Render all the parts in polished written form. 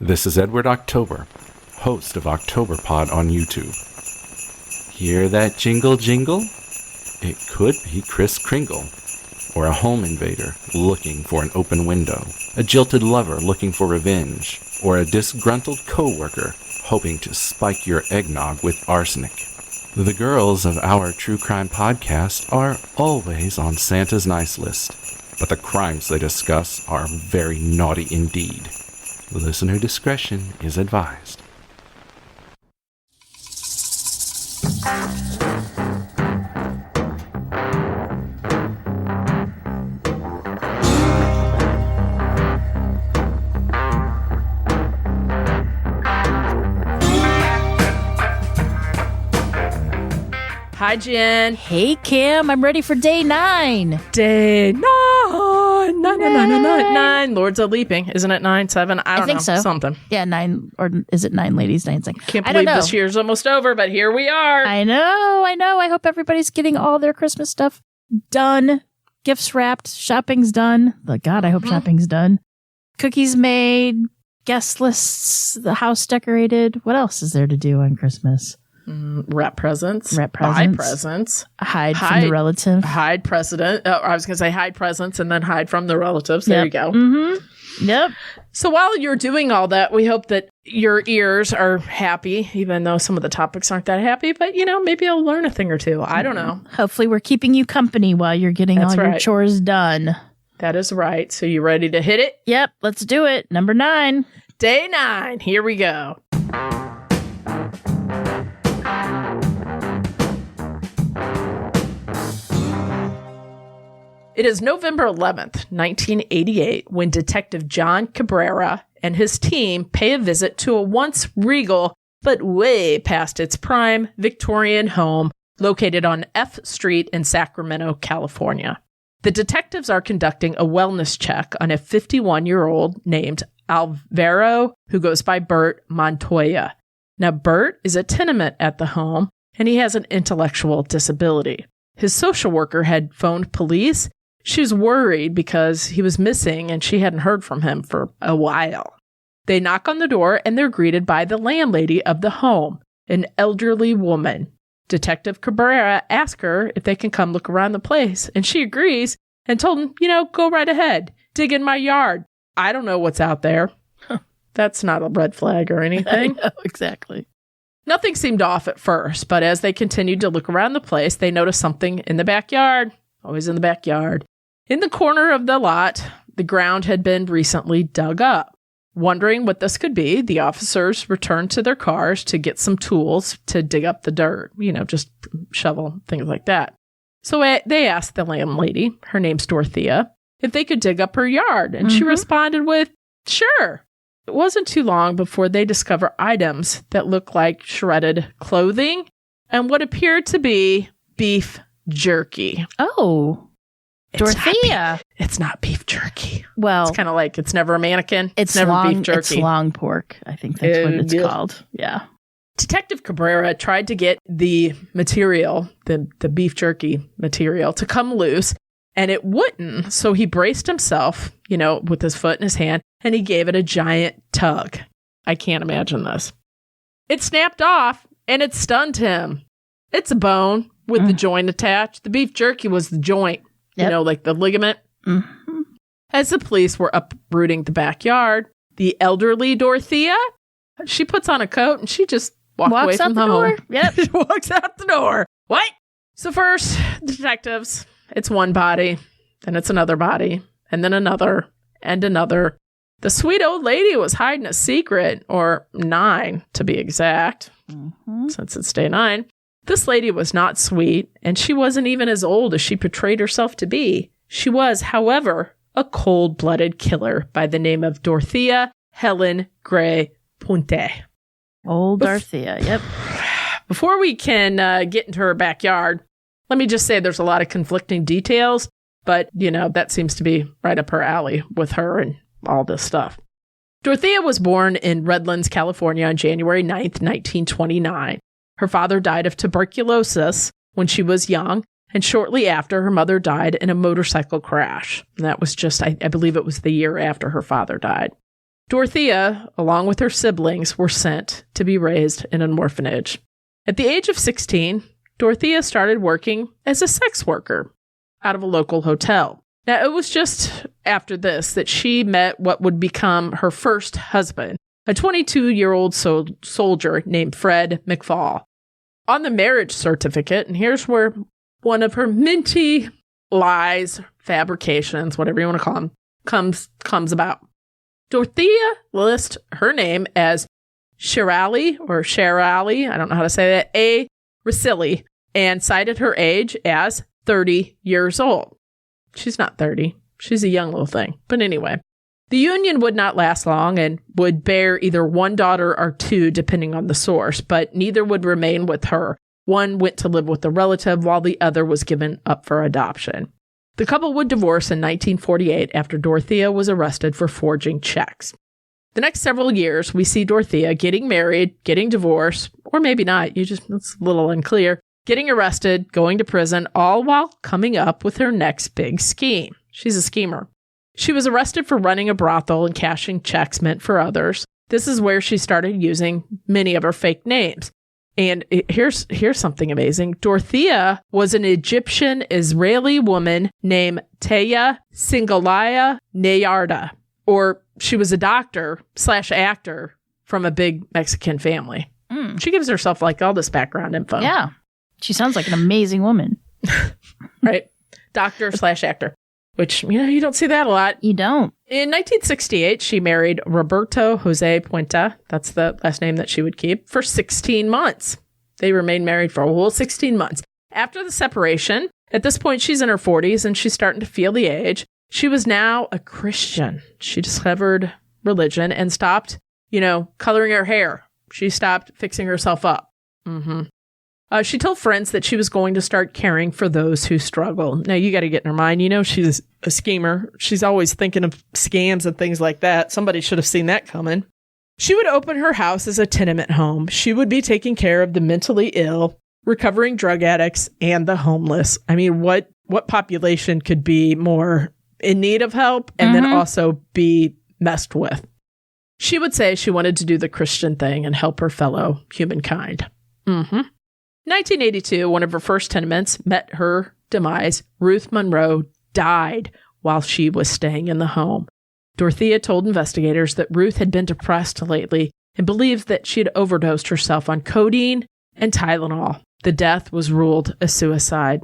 This is Edward October, host of Octoberpod on YouTube. Hear that jingle jingle? It could be Kris Kringle, or a home invader looking for an open window, a jilted lover looking for revenge, or a disgruntled coworker hoping to spike your eggnog with arsenic. The girls of our true crime podcast are always on Santa's nice list, but the crimes they discuss are very naughty indeed. Listener discretion is advised. Hi, Jen. Hey, Kim. I'm ready for day 9. Day 9. 9. Lords of Leaping. Isn't it 9, 7? I don't think know. So. Something. Yeah, 9. Or is it 9 ladies, 9 seconds? Can't believe this year's almost over, but here we are. I know. I hope everybody's getting all their Christmas stuff done. Gifts wrapped. Shopping's done. God, I hope shopping's done. Cookies made. Guest lists. The house decorated. What else is there to do on Christmas? Wrap presents. Buy presents. Hide from the relative. Hide precedent. I was going to say hide presents and then hide from the relatives. There you go. Mm-hmm. Yep. So while you're doing all that, we hope that your ears are happy, even though some of the topics aren't that happy. But, maybe you'll learn a thing or two. I don't know. Hopefully we're keeping you company while you're getting all your chores done. That is right. So you ready to hit it? Yep. Let's do it. Number 9. Day 9. Here we go. It is November 11th, 1988, when Detective John Cabrera and his team pay a visit to a once regal, but way past its prime, Victorian home located on F Street in Sacramento, California. The detectives are conducting a wellness check on a 51-year-old named Alvaro, who goes by Bert Montoya. Now, Bert is a tenant at the home, and he has an intellectual disability. His social worker had phoned police. She was worried because he was missing and she hadn't heard from him for a while. They knock on the door and they're greeted by the landlady of the home, an elderly woman. Detective Cabrera asks her if they can come look around the place, and she agrees and told him, go right ahead. Dig in my yard. I don't know what's out there. That's not a red flag or anything. I know, exactly. Nothing seemed off at first, but as they continued to look around the place, they noticed something in the backyard. Always in the backyard. In the corner of the lot, the ground had been recently dug up. Wondering what this could be, the officers returned to their cars to get some tools to dig up the dirt, just shovel, things like that. So they asked the landlady, her name's Dorothea, if they could dig up her yard, and she responded with, sure. It wasn't too long before they discover items that look like shredded clothing and what appeared to be beef jerky. Oh. Dorothea. It's not beef jerky. Well, it's kind of like it's never a mannequin. It's never long, beef jerky. It's long pork. I think that's what it's called. Yeah. Detective Cabrera tried to get the material, the beef jerky material, to come loose, and it wouldn't. So he braced himself, with his foot in his hand, and he gave it a giant tug. I can't imagine this. It snapped off, and it stunned him. It's a bone with the joint attached. The beef jerky was the joint. Yep. Like the ligament. Mm-hmm. As the police were uprooting the backyard, the elderly Dorothea, she puts on a coat and she just walks away from the home. Yep. She walks out the door. What? So first, detectives, it's one body, then it's another body, and then another, and another. The sweet old lady was hiding a secret, or 9 to be exact, since it's day 9. This lady was not sweet, and she wasn't even as old as she portrayed herself to be. She was, however, a cold-blooded killer by the name of Dorothea Helen Gray Puente. Old Dorothea, yep. Before we can get into her backyard, let me just say there's a lot of conflicting details, but, that seems to be right up her alley with her and all this stuff. Dorothea was born in Redlands, California on January 9th, 1929. Her father died of tuberculosis when she was young, and shortly after, her mother died in a motorcycle crash. And that was just, I believe it was the year after her father died. Dorothea, along with her siblings, were sent to be raised in an orphanage. At the age of 16, Dorothea started working as a sex worker out of a local hotel. Now, it was just after this that she met what would become her first husband, a 22-year-old soldier named Fred McFall. On the marriage certificate, and here's where one of her minty lies, fabrications, whatever you want to call them, comes about. Dorothea lists her name as Shirali, I don't know how to say that, A. Rasili, and cited her age as 30 years old. She's not 30. She's a young little thing. But anyway, the union would not last long and would bear either one daughter or two, depending on the source, but neither would remain with her. One went to live with a relative while the other was given up for adoption. The couple would divorce in 1948 after Dorothea was arrested for forging checks. The next several years, we see Dorothea getting married, getting divorced, or maybe not, it's a little unclear, getting arrested, going to prison, all while coming up with her next big scheme. She's a schemer. She was arrested for running a brothel and cashing checks meant for others. This is where she started using many of her fake names. And here's something amazing. Dorothea was an Egyptian Israeli woman named Taya Singalaya Nayarda, or she was a doctor/actor from a big Mexican family. She gives herself like all this background info. Yeah. She sounds like an amazing woman. Right. Doctor/actor, which, you don't see that a lot. You don't. In 1968, she married Roberto Jose Puente. That's the last name that she would keep for 16 months. They remained married for a whole 16 months. After the separation, at this point, she's in her 40s and she's starting to feel the age. She was now a Christian. She discovered religion and stopped, coloring her hair. She stopped fixing herself up. She told friends that she was going to start caring for those who struggle. Now, you got to get in her mind, she's a schemer. She's always thinking of scams and things like that. Somebody should have seen that coming. She would open her house as a tenement home. She would be taking care of the mentally ill, recovering drug addicts, and the homeless. I mean, what population could be more in need of help and then also be messed with? She would say she wanted to do the Christian thing and help her fellow humankind. 1982, one of her first tenements met her demise. Ruth Monroe died while she was staying in the home. Dorothea told investigators that Ruth had been depressed lately and believed that she had overdosed herself on codeine and Tylenol. The death was ruled a suicide.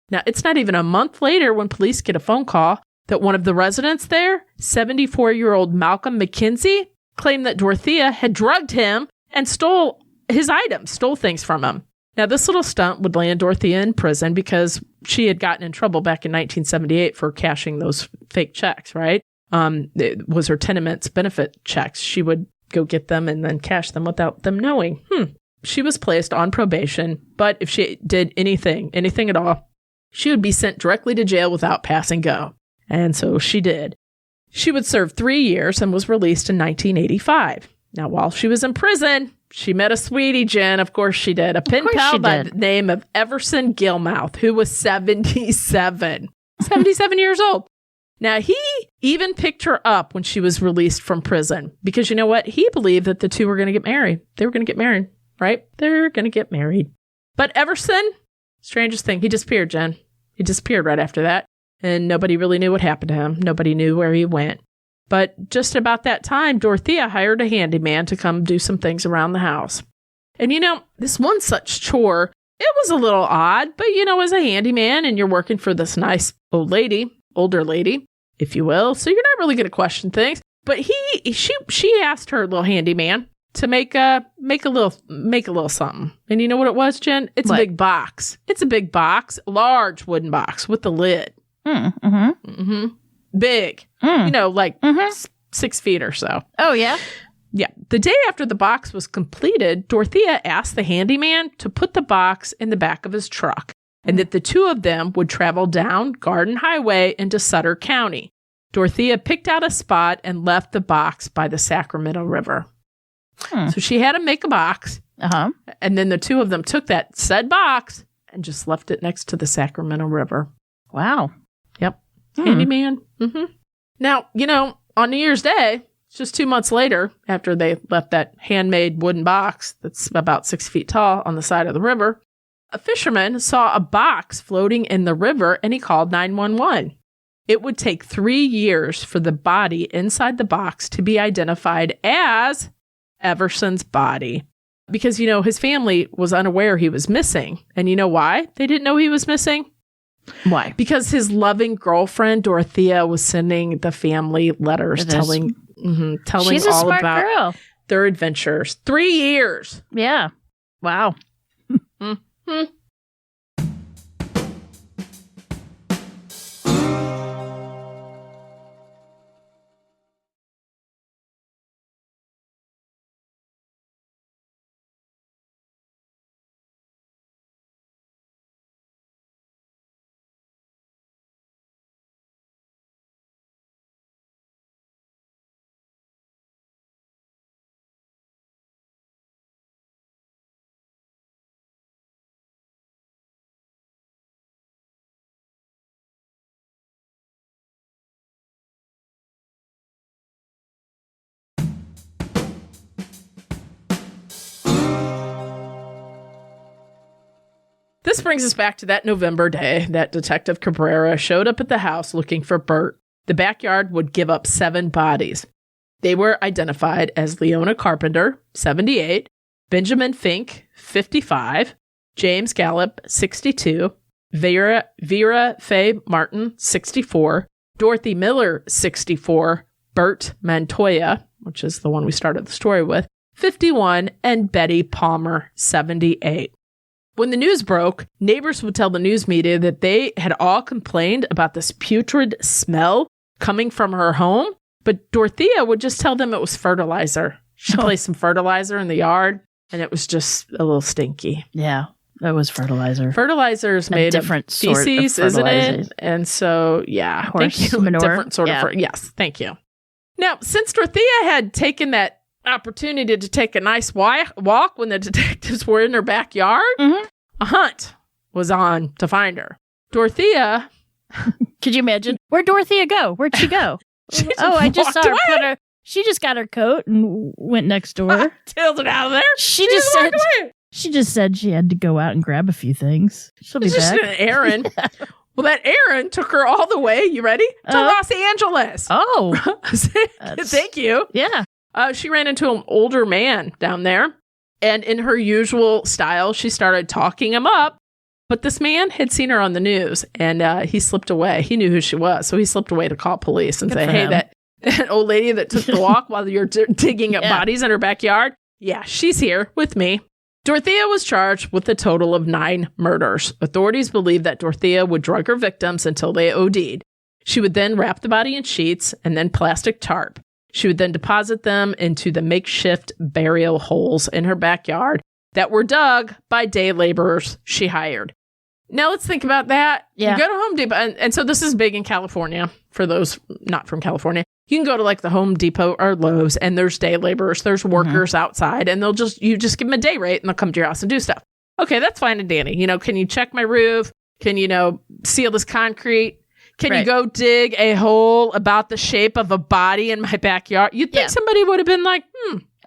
Now, it's not even a month later when police get a phone call that one of the residents there, 74-year-old Malcolm McKenzie, claimed that Dorothea had drugged him and stole his items, stole things from him. Now, this little stunt would land Dorothea in prison because she had gotten in trouble back in 1978 for cashing those fake checks, right? It was her tenement's benefit checks. She would go get them and then cash them without them knowing. She was placed on probation, but if she did anything at all, she would be sent directly to jail without passing go. And so she did. She would serve 3 years and was released in 1985. Now, while she was in prison, she met a sweetie, Jen. Of course she did. A pen pal by the name of Everson Gilmouth, who was 77 years old. Now, he even picked her up when she was released from prison because you know what? He believed that the two were going to get married. They were going to get married, right? They're going to get married. But Everson, strangest thing, he disappeared, Jen. He disappeared right after that. And nobody really knew what happened to him. Nobody knew where he went. But just about that time, Dorothea hired a handyman to come do some things around the house. And this one such chore, it was a little odd, but as a handyman and you're working for this nice older lady, if you will, so you're not really going to question things. But she asked her little handyman to make a little something. And you know what it was, Jen? It's what? A big box. It's a big box, large wooden box with the lid. Big, 6 feet or so. Oh, yeah? Yeah. The day after the box was completed, Dorothea asked the handyman to put the box in the back of his truck and that the two of them would travel down Garden Highway into Sutter County. Dorothea picked out a spot and left the box by the Sacramento River. So she had him make a box. And then the two of them took that said box and just left it next to the Sacramento River. Wow. Yep. Handyman. Now, on New Year's Day, Just 2 months later, after they left that handmade wooden box that's about 6 feet tall on the side of the river, a fisherman saw a box floating in the river and he called 911. It would take 3 years for the body inside the box to be identified as Everson's body. Because, his family was unaware he was missing. And you know why they didn't know he was missing? Why? Because his loving girlfriend, Dorothea, was sending the family letters telling She's a all smart about girl. their adventures. 3 years. Yeah. Wow. Mm-hmm. This brings us back to that November day that Detective Cabrera showed up at the house looking for Bert. The backyard would give up 7 bodies. They were identified as Leona Carpenter, 78, Benjamin Fink, 55, James Gallup, 62, Vera Faye Martin, 64, Dorothy Miller, 64, Bert Montoya, which is the one we started the story with, 51, and Betty Palmer, 78. When the news broke, neighbors would tell the news media that they had all complained about this putrid smell coming from her home, but Dorothea would just tell them it was fertilizer. She placed some fertilizer in the yard, and it was just a little stinky. Yeah, that was fertilizer. Fertilizer is made of feces, isn't it? And so, yeah, horse thank you. manure. Different sort of yes, thank you. Now, since Dorothea had taken that opportunity to take a nice walk when the detectives were in her backyard, a hunt was on to find her. Dorothea... Could you imagine? Where'd Dorothea go? Where'd she go? I just saw her she just got her coat and went next door. Tailed it out of there. She just said she had to go out and grab a few things. She'll be it's back. Just an errand. Well, that errand took her all the way, you ready? To Los Angeles. Oh. Thank you. Yeah. She ran into an older man down there, and in her usual style, she started talking him up. But this man had seen her on the news, and he slipped away. He knew who she was, so he slipped away to call police and say, hey, that old lady that took the walk while you're digging up bodies in her backyard, yeah, she's here with me. Dorothea was charged with a total of 9 murders. Authorities believed that Dorothea would drug her victims until they OD'd. She would then wrap the body in sheets and then plastic tarp. She would then deposit them into the makeshift burial holes in her backyard that were dug by day laborers she hired. Now let's think about that. Yeah. You go to Home Depot, and so this is big in California for those not from California. You can go to like the Home Depot or Lowe's, and there's day laborers, there's workers outside, and you just give them a day rate, and they'll come to your house and do stuff. Okay, that's fine and dandy. Can you check my roof? Can you seal this concrete? Can you go dig a hole about the shape of a body in my backyard? You'd think somebody would have been like,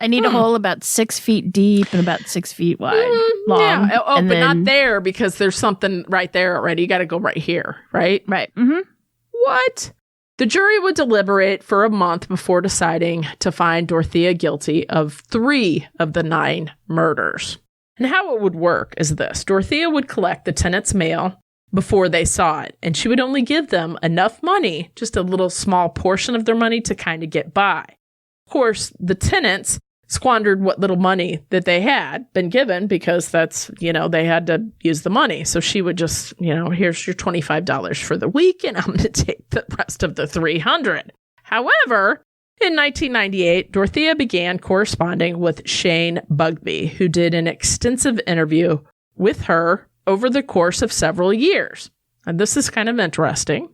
I need a hole about 6 feet deep and about 6 feet wide, long. Yeah. But not there because there's something right there already. You got to go right here, right? Right. Mm-hmm. What? The jury would deliberate for a month before deciding to find Dorothea guilty of 3 of the 9 murders. And how it would work is this. Dorothea would collect the tenant's mail before they saw it, and she would only give them enough money, just a little small portion of their money to kind of get by. Of course, the tenants squandered what little money that they had been given because that's, they had to use the money. So she would just, here's your $25 for the week, and I'm going to take the rest of the $300. However, in 1998, Dorothea began corresponding with Shane Bugbee, who did an extensive interview with her over the course of several years. And this is kind of interesting.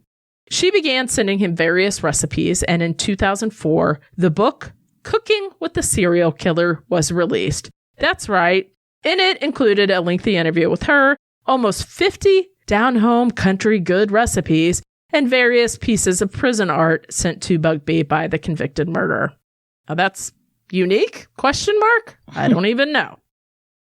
She began sending him various recipes, and in 2004, the book Cooking with the Serial Killer was released. That's right. And it included a lengthy interview with her, almost 50 down-home country good recipes, and various pieces of prison art sent to Bugbee by the convicted murderer. Now that's unique? Question mark? I don't even know.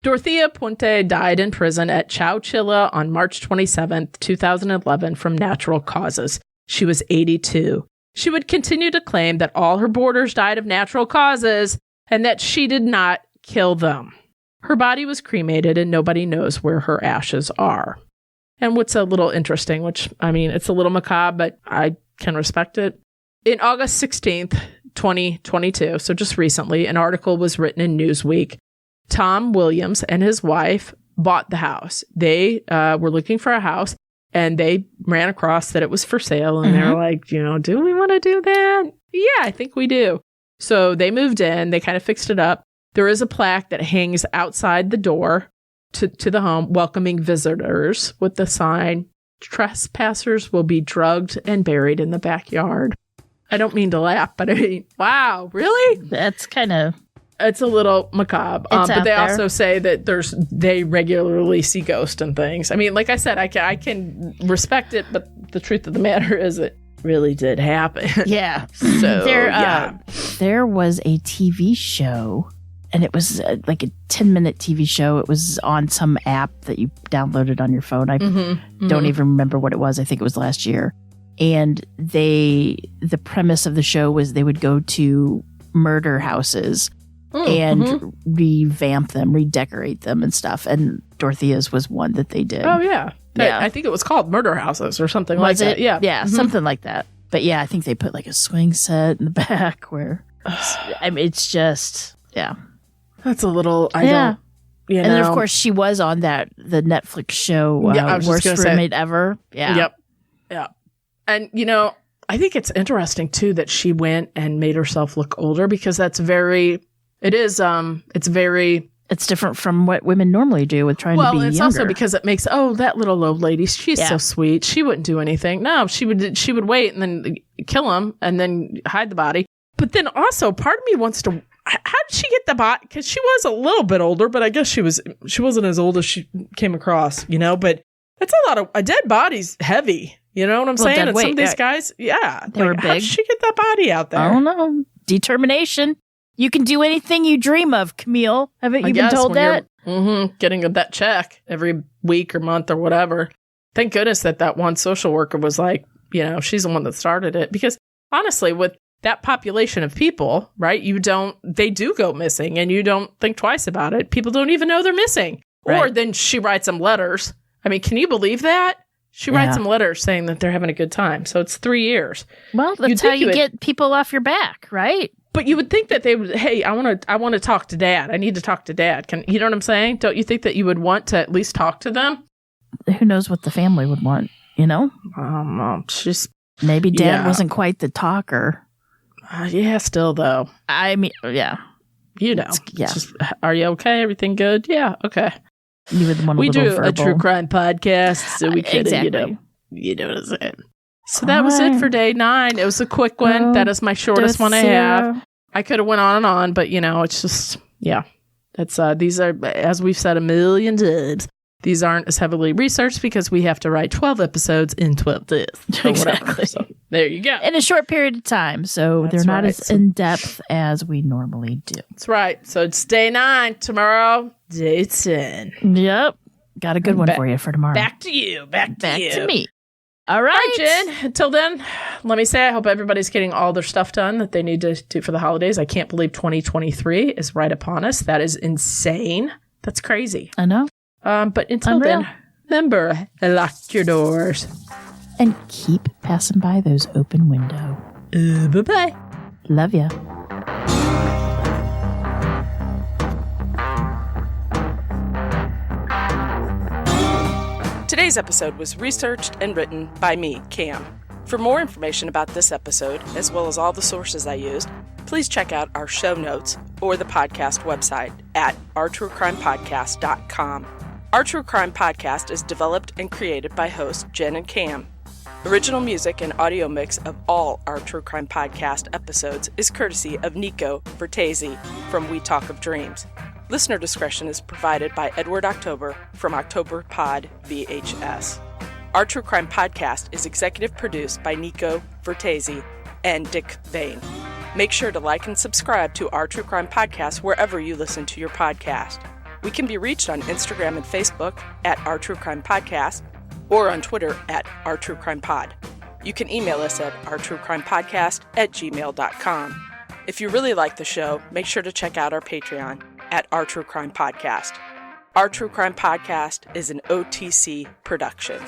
Dorothea Puente died in prison at Chowchilla on March 27th, 2011 from natural causes. She was 82. She would continue to claim that all her boarders died of natural causes and that she did not kill them. Her body was cremated and nobody knows where her ashes are. And what's a little interesting, which, I mean, it's a little macabre, but I can respect it. In August 16th, 2022, so just recently, an article was written in Newsweek. Tom Williams and his wife bought the house. They were looking for a house, and they ran across that it was for sale, and they were like, do we want to do that? Yeah, I think we do. So they moved in. They kind of fixed it up. There is a plaque that hangs outside the door to the home, welcoming visitors with the sign, "Trespassers will be drugged and buried in the backyard." I don't mean to laugh, but I mean, wow, really? That's kind of... It's a little macabre. But they also say that they regularly see ghosts and things. I mean, like I said, I can respect it, but the truth of the matter is it really did happen. Yeah. So, there was a TV show, and it was like a 10-minute TV show. It was on some app that you downloaded on your phone. I don't even remember what it was. I think it was last year. And the premise of the show was they would go to murder houses and revamp them, redecorate them and stuff. And Dorothea's was one that they did. Oh, yeah. I think it was called Murder Houses or something like that. Yeah. Yeah, something like that. But yeah, I think they put like a swing set in the back where, I mean, it's just, yeah. That's a little, and then, of course, she was on the Netflix show, Worst Roommate Ever. Yeah. Yep. And, I think it's interesting, too, that she went and made herself look older because it's different from what women normally do with trying to be younger. Well, it's also because it makes, that little old lady, she's so sweet. She wouldn't do anything. No, she would wait and then kill him and then hide the body. But then also part of me wants to, how did she get the body? Because she was a little bit older, but I guess she wasn't as old as she came across, but it's a dead body's heavy. You know what I'm saying? And some of these guys, they were big. How did she get that body out there? I don't know. Determination. You can do anything you dream of, Camille. Haven't you been told that? Getting that check every week or month or whatever. Thank goodness that one social worker was like, she's the one that started it. Because honestly, with that population of people, right, they do go missing and you don't think twice about it. People don't even know they're missing. Right. Or then she writes them letters. I mean, can you believe that? She writes them letters saying that they're having a good time. So it's 3 years. Well, that's how you get people off your back, right? But you would think that they would, hey, I want to talk to Dad. I need to talk to Dad. You know what I'm saying? Don't you think that you would want to at least talk to them? Who knows what the family would want, Maybe Dad wasn't quite the talker. Still though. I mean, yeah. Just, are you okay? Everything good? Yeah, okay. You were the one. We do verbal. A true crime podcast, so we could, you know what I'm saying. So that was it for day 9. It was a quick one. That is my shortest one I have. I could have went on and on, but it's just, That's these are, as we've said a million times, these aren't as heavily researched because we have to write 12 episodes in 12 days. Exactly. So there you go. In a short period of time. So they're not as in-depth as we normally do. That's right. So it's day 9. Tomorrow, day 10. Yep. Got a good one for you for tomorrow. Back to you. Back to me. All right, Jen. Until then, let me say I hope everybody's getting all their stuff done that they need to do for the holidays. I can't believe 2023 is right upon us. That is insane. That's crazy. I know. But until then, remember, lock your doors. And keep passing by those open windows. Bye-bye. Love ya. Today's episode was researched and written by me, Cam. For more information about this episode, as well as all the sources I used, please check out our show notes or the podcast website at ourtruecrimepodcast.com. Our True Crime Podcast is developed and created by hosts Jen and Cam. Original music and audio mix of all our True Crime Podcast episodes is courtesy of Nico Vertesi from We Talk of Dreams. Listener discretion is provided by Edward October from October Pod VHS. Our True Crime Podcast is executive produced by Nico Vertesi and Dick Bain. Make sure to like and subscribe to Our True Crime Podcast wherever you listen to your podcast. We can be reached on Instagram and Facebook at Our True Crime Podcast or on Twitter at Our True Crime Pod. You can email us at ourtruecrimepodcast@gmail.com. If you really like the show, make sure to check out our Patreon at Our True Crime Podcast. Our True Crime Podcast is an OTC production.